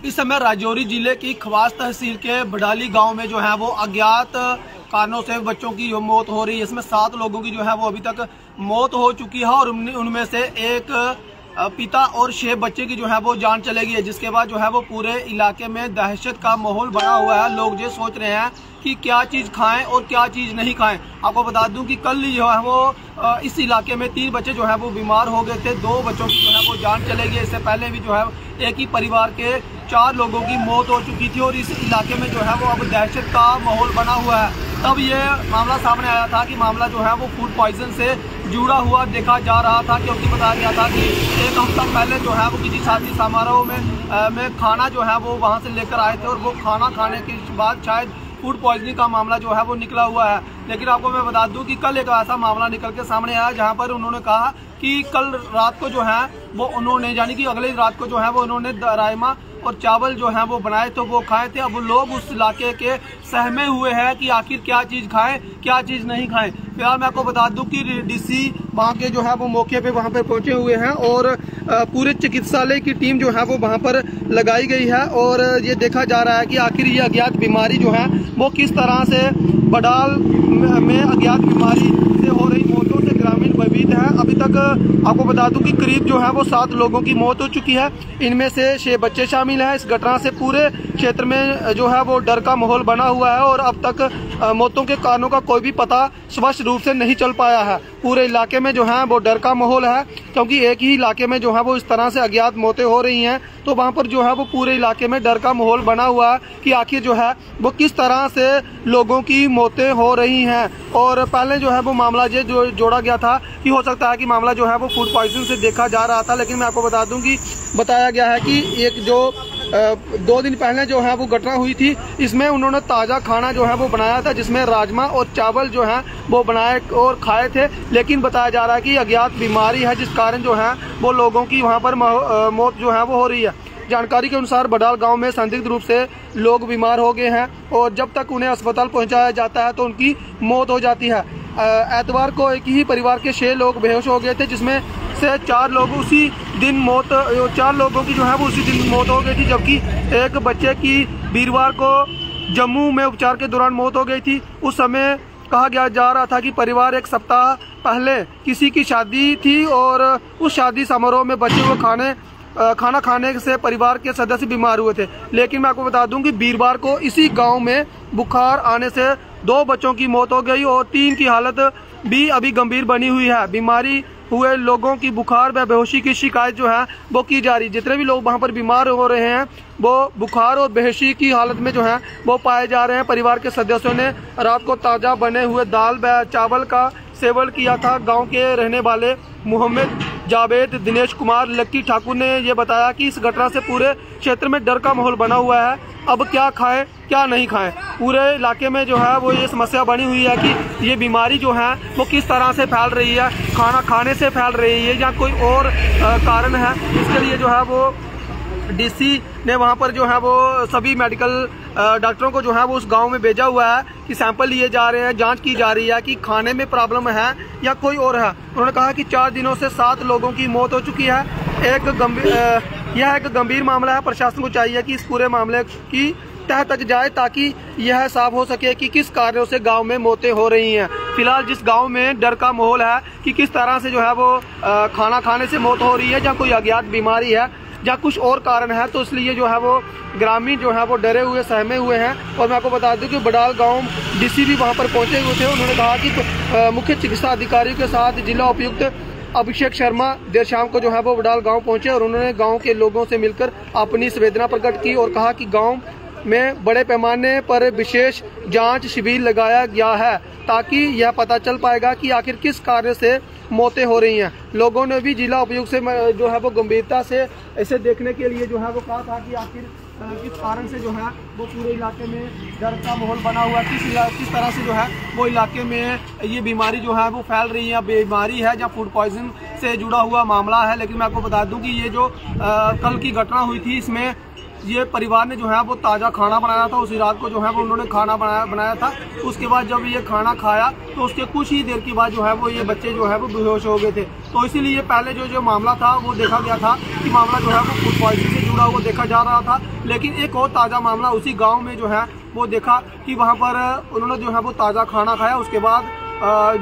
इस समय राजौरी जिले की खवास तहसील के बडाली गांव में जो है वो अज्ञात कारणों से बच्चों की मौत हो रही है। इसमें 7 लोगों की जो है वो अभी तक मौत हो चुकी है और उनमें से एक पिता और 6 बच्चे की जो है वो जान चली गई है, जिसके बाद जो है वो पूरे इलाके में दहशत का माहौल बना हुआ है। लोग ये सोच रहे हैं कि क्या चीज़ खाएं और क्या चीज़ नहीं खाएं। आपको बता दूं कि कल जो है वो इस इलाके में 3 बच्चे जो है वो बीमार हो गए थे, 2 बच्चों की जो है वो जान चले गई। इससे पहले भी जो है एक ही परिवार के 4 लोगों की मौत हो चुकी थी और इस इलाके में जो है वो अब दहशत का माहौल बना हुआ है। तब ये मामला सामने आया था कि मामला जो है वो फूड पॉइजन से जुड़ा हुआ देखा जा रहा था, क्योंकि बताया गया था कि 1 हफ्ता पहले जो है वो किसी शादी समारोह में खाना जो है वो वहाँ से लेकर आए थे और वो खाना खाने के बाद शायद फूड पॉइजनिंग का मामला जो है वो निकला हुआ है। लेकिन आपको मैं बता दूं कि कल एक ऐसा मामला निकल के सामने आया जहां पर उन्होंने कहा कि कल रात को जो है वो उन्होंने यानी कि अगले रात को जो है वो उन्होंने राजमा और चावल जो है वो बनाए तो वो खाए थे। अब लोग उस इलाके के सहमे हुए हैं कि आखिर क्या चीज़ खाएं क्या चीज़ नहीं खाएं। फिलहाल मैं आपको बता दूं कि डीसी वहाँ के जो है वो मौके पे वहाँ पर पहुँचे हुए हैं और पूरे चिकित्सालय की टीम जो है वो वहाँ पर लगाई गई है और ये देखा जा रहा है कि आखिर ये अज्ञात बीमारी जो है वो किस तरह से बडाल में अज्ञात बीमारी से हो रही मौतों से ग्रामीण भयभीत है। अभी तक आपको बता दूं कि करीब जो है वो 7 लोगों की मौत हो चुकी है, इनमें से 6 बच्चे शामिल हैं। इस घटना से पूरे क्षेत्र में जो है वो डर का माहौल बना हुआ है और अब तक मौतों के कारणों का कोई भी पता स्पष्ट रूप से नहीं चल पाया है। पूरे इलाके में जो है वो डर का माहौल है, क्योंकि एक ही इलाके में जो है वो इस तरह से अज्ञात मौतें हो रही हैं, तो वहाँ पर जो है वो पूरे इलाके में डर का माहौल बना हुआ है कि आखिर जो है वो किस तरह से लोगों की मौतें हो रही हैं। और पहले जो है वो मामला ये जो जोड़ा गया था कि हो सकता है कि मामला जो है वो फूड पॉइजन से देखा जा रहा था, लेकिन मैं आपको बता दूं कि बताया गया है कि एक जो 2 दिन पहले जो है वो घटना हुई थी, इसमें उन्होंने ताज़ा खाना जो है वो बनाया था, जिसमें राजमा और चावल जो है वो बनाए और खाए थे। लेकिन बताया जा रहा है कि अज्ञात बीमारी है जिस कारण जो है वो लोगों की वहाँ पर मौत जो है वो हो रही है। जानकारी के अनुसार बडाल गांव में संदिग्ध रूप से लोग बीमार हो गए हैं और जब तक उन्हें अस्पताल पहुंचाया जाता है तो उनकी मौत हो जाती है। एतवार को एक ही परिवार के 6 लोग बेहोश हो गए थे, जिसमें से 4 लोग उसी दिन 4 लोगों की जो है वो उसी दिन मौत हो गई थी, जबकि एक बच्चे की वीरवार को जम्मू में उपचार के दौरान मौत हो गई थी। उस समय कहा जा रहा था कि परिवार 1 सप्ताह पहले किसी की शादी थी और उस शादी समारोह में बचे हुए खाना खाने से परिवार के सदस्य बीमार हुए थे। लेकिन मैं आपको बता दूं कि वीरवार को इसी गांव में बुखार आने से 2 बच्चों की मौत हो गई और 3 की हालत भी अभी गंभीर बनी हुई है। बीमारी हुए लोगों की बुखार व बेहोशी की शिकायत जो है वो की जा रही है। जितने भी लोग वहां पर बीमार हो रहे हैं वो बुखार और बेहोशी की हालत में जो है वो पाए जा रहे हैं। परिवार के सदस्यों ने रात को ताज़ा बने हुए दाल व चावल का सेवन किया था। गांव के रहने वाले मोहम्मद जावेद दिनेश कुमार लक्की ठाकुर ने ये बताया कि इस घटना से पूरे क्षेत्र में डर का माहौल बना हुआ है। अब क्या खाएं क्या नहीं खाएं, पूरे इलाके में जो है वो ये समस्या बनी हुई है कि ये बीमारी जो है वो किस तरह से फैल रही है, खाना खाने से फैल रही है या कोई और कारण है। इसके लिए जो है वो डीसी ने वहाँ पर जो है वो सभी मेडिकल डॉक्टरों को जो है वो उस गांव में भेजा हुआ है कि सैंपल लिए जा रहे हैं, जांच की जा रही है कि खाने में प्रॉब्लम है या कोई और है। उन्होंने कहा कि 4 दिनों से 7 लोगों की मौत हो चुकी है। यह एक गंभीर मामला है। प्रशासन को चाहिए कि इस पूरे मामले की तह तक जाए ताकि यह साफ हो सके कि किस कारणों से गांव में मौतें हो रही हैं। फिलहाल जिस गांव में डर का माहौल है कि किस तरह से जो है वो खाना खाने से मौत हो रही है या कोई अज्ञात बीमारी है या कुछ और कारण है, तो इसलिए जो है वो ग्रामीण जो है वो डरे हुए सहमे हुए हैं। और मैं आपको बता दूं कि बडाल गांव डीसी भी वहां पर पहुंचे हुए थे। उन्होंने कहा कि मुख्य चिकित्सा अधिकारियों के साथ जिला उपायुक्त अभिषेक शर्मा देर शाम को जो है वो बडाल गांव पहुंचे और उन्होंने गांव के लोगों से मिलकर अपनी संवेदना प्रकट की और कहा कि गांव में बड़े पैमाने पर विशेष जांच शिविर लगाया गया है ताकि यह पता चल पाएगा कि आखिर किस कारण से मौतें हो रही हैं। लोगों ने भी जिला उपायुक्त से जो है वो गंभीरता से इसे देखने के लिए जो है वो कहा था कि आखिर किस कारण से जो है वो पूरे इलाके में डर का माहौल बना हुआ है, किस तरह से जो है वो इलाके में ये बीमारी जो है वो फैल रही है, बीमारी है या फूड पॉइजन से जुड़ा हुआ मामला है। लेकिन मैं आपको बता दूं कि ये जो कल की घटना हुई थी, इसमें ये परिवार ने जो है वो ताज़ा खाना बनाया था। उसी रात को जो है वो उन्होंने खाना बनाया था। उसके बाद जब ये खाना खाया तो उसके कुछ ही देर के बाद जो है वो ये बच्चे जो है वो बेहोश हो गए थे। तो इसीलिए पहले जो मामला था वो देखा गया था कि मामला जो है वो फूड पॉइजन से जुड़ा हुआ देखा जा रहा था। लेकिन एक और ताज़ा मामला उसी गांव में जो है वो देखा कि वहां पर उन्होंने जो है वो ताज़ा खाना खाया, उसके बाद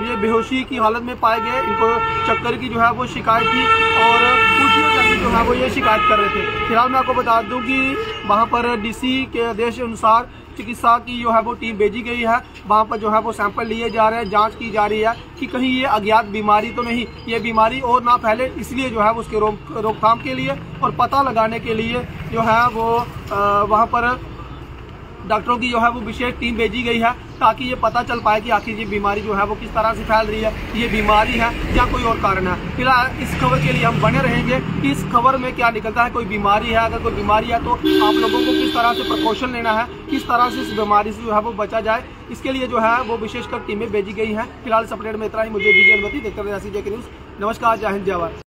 ये बेहोशी की हालत में पाए गए। इनको चक्कर की जो है वो शिकायत थी और उल्टी जो है वो ये शिकायत कर रहे थे। फिलहाल मैं आपको बता दूं कि वहाँ पर डीसी के आदेश अनुसार चिकित्सा की जो है वो टीम भेजी गई है। वहाँ पर जो है वो सैंपल लिए जा रहे हैं, जांच की जा रही है कि कहीं ये अज्ञात बीमारी तो नहीं, ये बीमारी और ना फैले, इसलिए जो है उसके रोकथाम के लिए और पता लगाने के लिए जो है वो वहाँ पर डॉक्टरों की जो है वो विशेष टीम भेजी गई है ताकि ये पता चल पाए कि आखिर ये बीमारी जो है वो किस तरह से फैल रही है, ये बीमारी है या कोई और कारण है। फिलहाल इस खबर के लिए हम बने रहेंगे कि इस खबर में क्या निकलता है। कोई बीमारी है, अगर कोई बीमारी है तो आप लोगों को किस तरह से प्रिकॉशन लेना है, किस तरह से इस बीमारी से जो है वो बचा जाए, इसके लिए जो है वो विशेषकर टीमें भेजी गई हैं। फिलहाल इस अपडेट में इतना ही। मुझे दीजिए अनुमति। देखते रहिए SCJ न्यूज़। नमस्कार, जय हिंद, जय भारत।